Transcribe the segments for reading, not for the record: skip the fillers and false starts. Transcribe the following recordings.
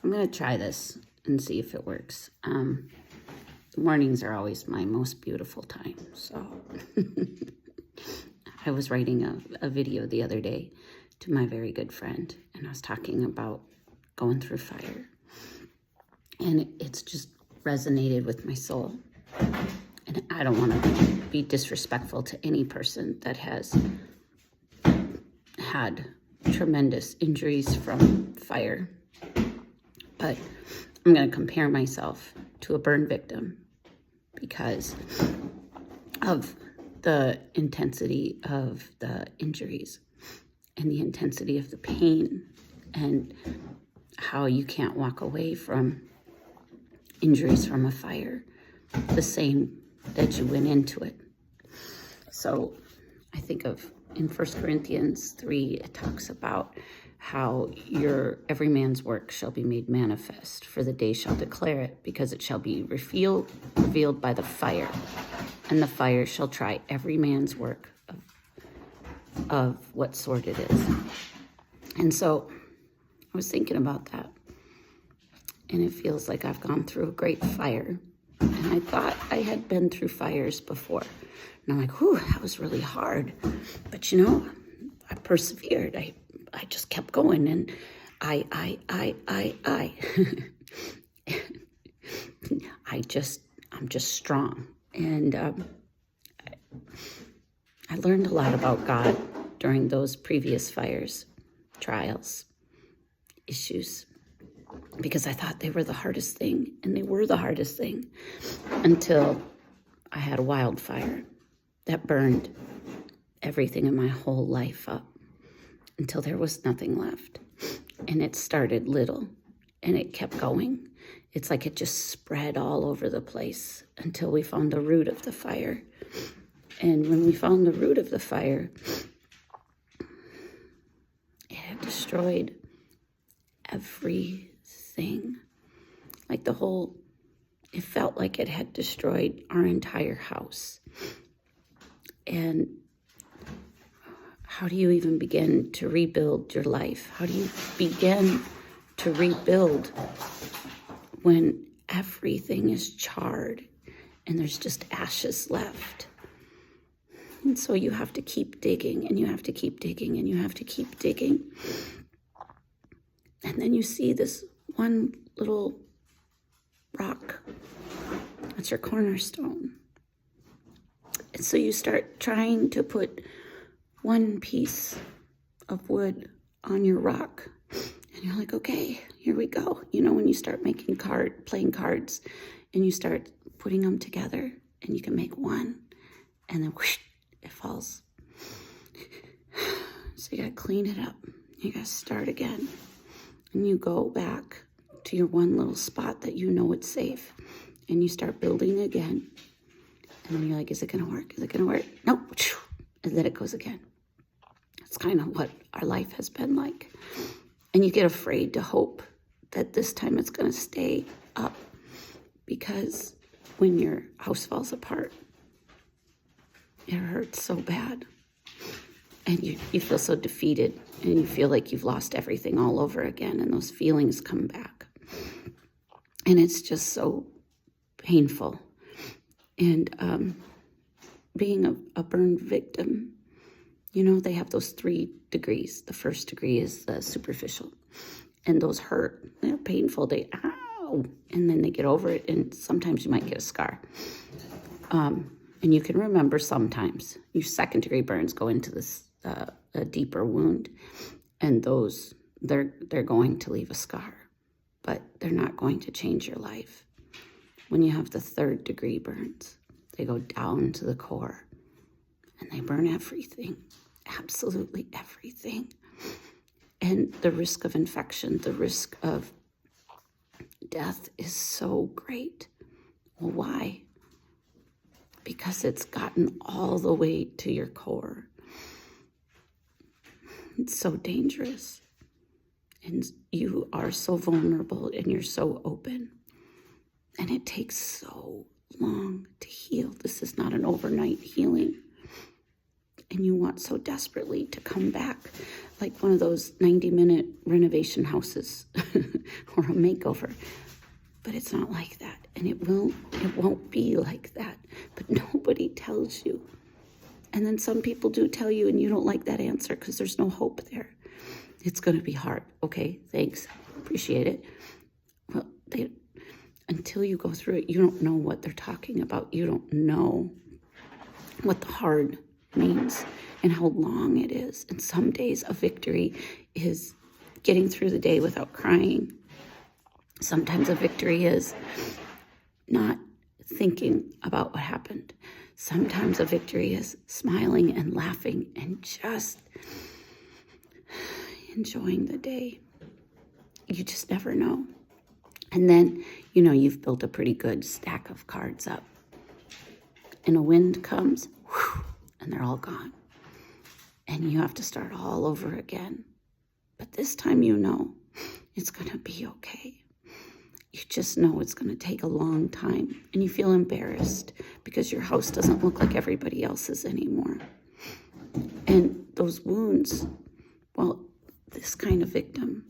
I'm going to try this and see if it works. Mornings are always my most beautiful time. So I was writing a video the other day to my very good friend, and I was talking about going through fire. And it's just resonated with my soul. And I don't want to be disrespectful to any person that has had tremendous injuries from fire. But I'm going to compare myself to a burn victim because of the intensity of the injuries and the intensity of the pain and how you can't walk away from injuries from a fire the same that you went into it. So I think of in 1 Corinthians 3, it talks about how every man's work shall be made manifest, for the day shall declare it, because it shall be revealed by the fire, and the fire shall try every man's work of what sort it is. And so I was thinking about that, and it feels like I've gone through a great fire, and I thought I had been through fires before, and I'm like, whew, that was really hard, but I persevered. I just kept going, and I I'm just strong. And I learned a lot about God during those previous fires, trials, issues, because I thought they were the hardest thing, and they were the hardest thing until I had a wildfire that burned everything in my whole life up until there was nothing left. And it started little, and it kept going. It's like it just spread all over the place until we found the root of the fire. And when we found the root of the fire, it had destroyed everything. Like it felt like it had destroyed our entire house. And how do you even begin to rebuild your life? How do you begin to rebuild when everything is charred and there's just ashes left? And so you have to keep digging, and you have to keep digging, and you have to keep digging. And then you see this one little rock. That's your cornerstone. And so you start trying to put one piece of wood on your rock, and you're like, okay, here we go. When you start playing cards, and you start putting them together, and you can make one, and then whoosh, it falls. So you gotta clean it up. You gotta start again, and you go back to your one little spot that it's safe, and you start building again, and then you're like, is it gonna work? Is it gonna work? Nope. And then it goes again. It's kind of what our life has been like. And you get afraid to hope that this time it's going to stay up, because when your house falls apart, it hurts so bad. And you feel so defeated, and you feel like you've lost everything all over again, and those feelings come back. And it's just so painful. And being a burn victim, they have those 3 degrees. The first degree is the superficial, and those hurt. They're painful. Ow! And then they get over it, and sometimes you might get a scar. And you can remember sometimes your 2nd degree burns go into this a deeper wound, and those they're going to leave a scar, but they're not going to change your life. When you have the 3rd degree burns, they go down to the core, and they burn everything. Absolutely everything. And the risk of infection, the risk of death is so great. Well, why? Because it's gotten all the way to your core. It's so dangerous. And you are so vulnerable, and you're so open. And it takes so long to heal. This is not an overnight healing. And you want so desperately to come back like one of those 90-minute renovation houses or a makeover. But it's not like that. And it won't be like that. But nobody tells you. And then some people do tell you and you don't like that answer because there's no hope there. It's going to be hard. Okay, thanks. Appreciate it. Well, until you go through it, you don't know what they're talking about. You don't know what the hard means and how long it is. And some days a victory is getting through the day without crying. Sometimes a victory is not thinking about what happened. Sometimes a victory is smiling and laughing and just enjoying the day. You just never know. And then, you've built a pretty good stack of cards up. And a wind comes, whew, and they're all gone. And you have to start all over again. But this time it's going to be okay. You just know it's going to take a long time. And you feel embarrassed because your house doesn't look like everybody else's anymore. And those wounds, well, this kind of victim,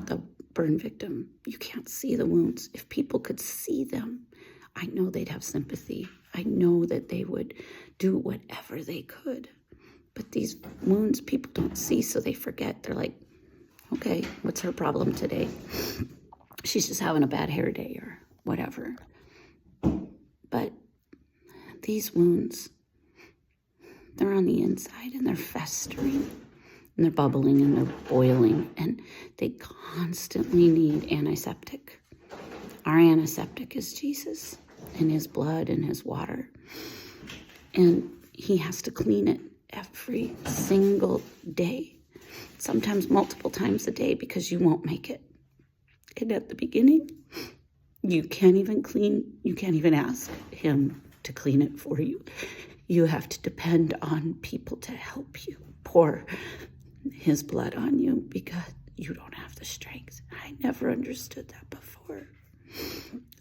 the burn victim, you can't see the wounds. If people could see them, I know they'd have sympathy. I know that they would do whatever they could. But these wounds people don't see, so they forget. They're like, okay, what's her problem today? She's just having a bad hair day or whatever. But these wounds, they're on the inside and they're festering and they're bubbling and they're boiling and they constantly need antiseptic. Our antiseptic is Jesus and his blood and his water. And he has to clean it every single day, sometimes multiple times a day because you won't make it. And at the beginning, you can't even ask him to clean it for you. You have to depend on people to help you pour his blood on you because you don't have the strength. I never understood that before.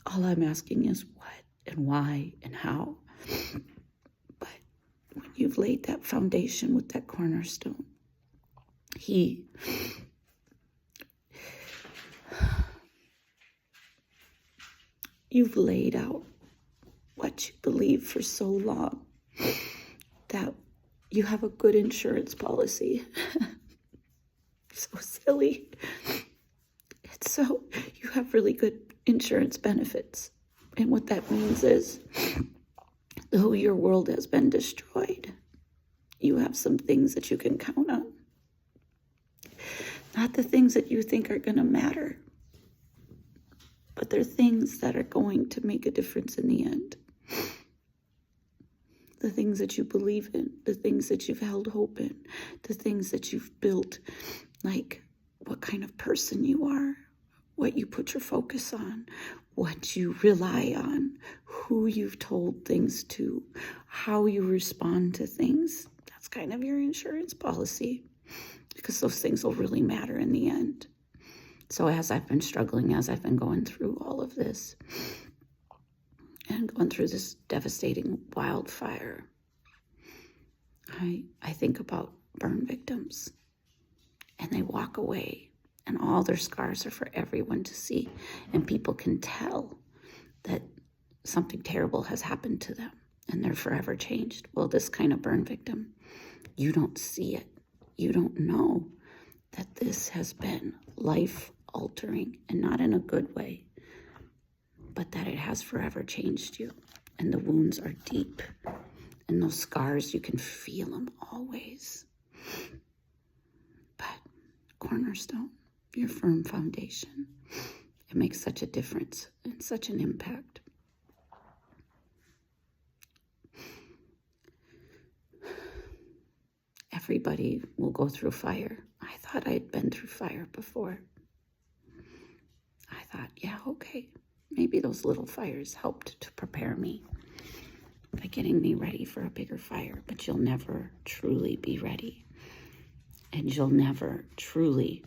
All I'm asking is what and why and how. But when you've laid that foundation with that cornerstone, you've laid out what you believe for so long that you have a good insurance policy. So silly. You have really good insurance benefits. And what that means is, though your world has been destroyed, you have some things that you can count on. Not the things that you think are going to matter, but they're things that are going to make a difference in the end. The things that you believe in, the things that you've held hope in, the things that you've built, like what kind of person you are, what you put your focus on, what you rely on, who you've told things to, how you respond to things. That's kind of your insurance policy, because those things will really matter in the end. So as I've been struggling, as I've been going through all of this, and going through this devastating wildfire, I think about burn victims, and they walk away, and all their scars are for everyone to see, and people can tell that something terrible has happened to them, and they're forever changed. Well, this kind of burn victim, you don't see it. You don't know that this has been life-altering, and not in a good way, but that it has forever changed you. And the wounds are deep. And those scars, you can feel them always. But cornerstone, your firm foundation, it makes such a difference and such an impact. Everybody will go through fire. I thought I'd been through fire before. I thought, yeah, okay. Maybe those little fires helped to prepare me by getting me ready for a bigger fire, but you'll never truly be ready. And you'll never truly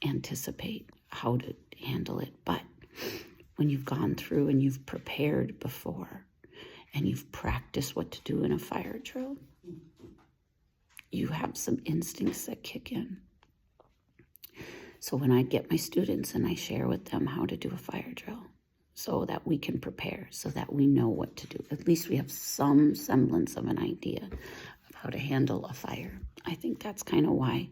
anticipate how to handle it. But when you've gone through and you've prepared before and you've practiced what to do in a fire drill, you have some instincts that kick in. So when I get my students and I share with them how to do a fire drill so that we can prepare, so that we know what to do, at least we have some semblance of an idea of how to handle a fire. I think that's kind of why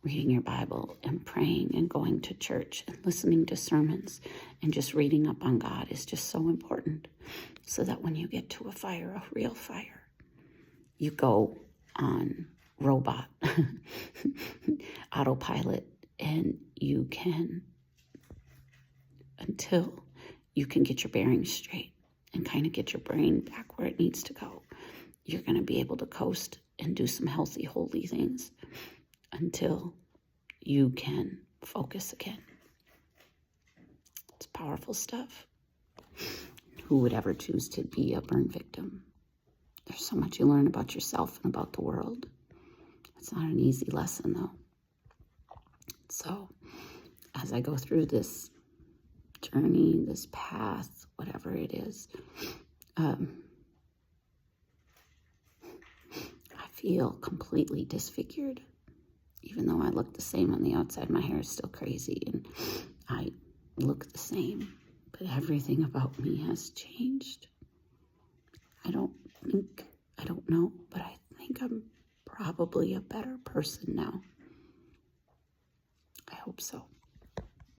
reading your Bible and praying and going to church and listening to sermons and just reading up on God is just so important, so that when you get to a fire, a real fire, you go on robot, autopilot, and you can, until you can get your bearings straight and kind of get your brain back where it needs to go, you're going to be able to coast and do some healthy, holy things until you can focus again. It's powerful stuff. Who would ever choose to be a burn victim? There's so much you learn about yourself and about the world. It's not an easy lesson, though. So, as I go through this journey, this path, whatever it is, I feel completely disfigured. Even though I look the same on the outside, my hair is still crazy and I look the same. But everything about me has changed. I don't know, but I think I'm probably a better person now. I hope so.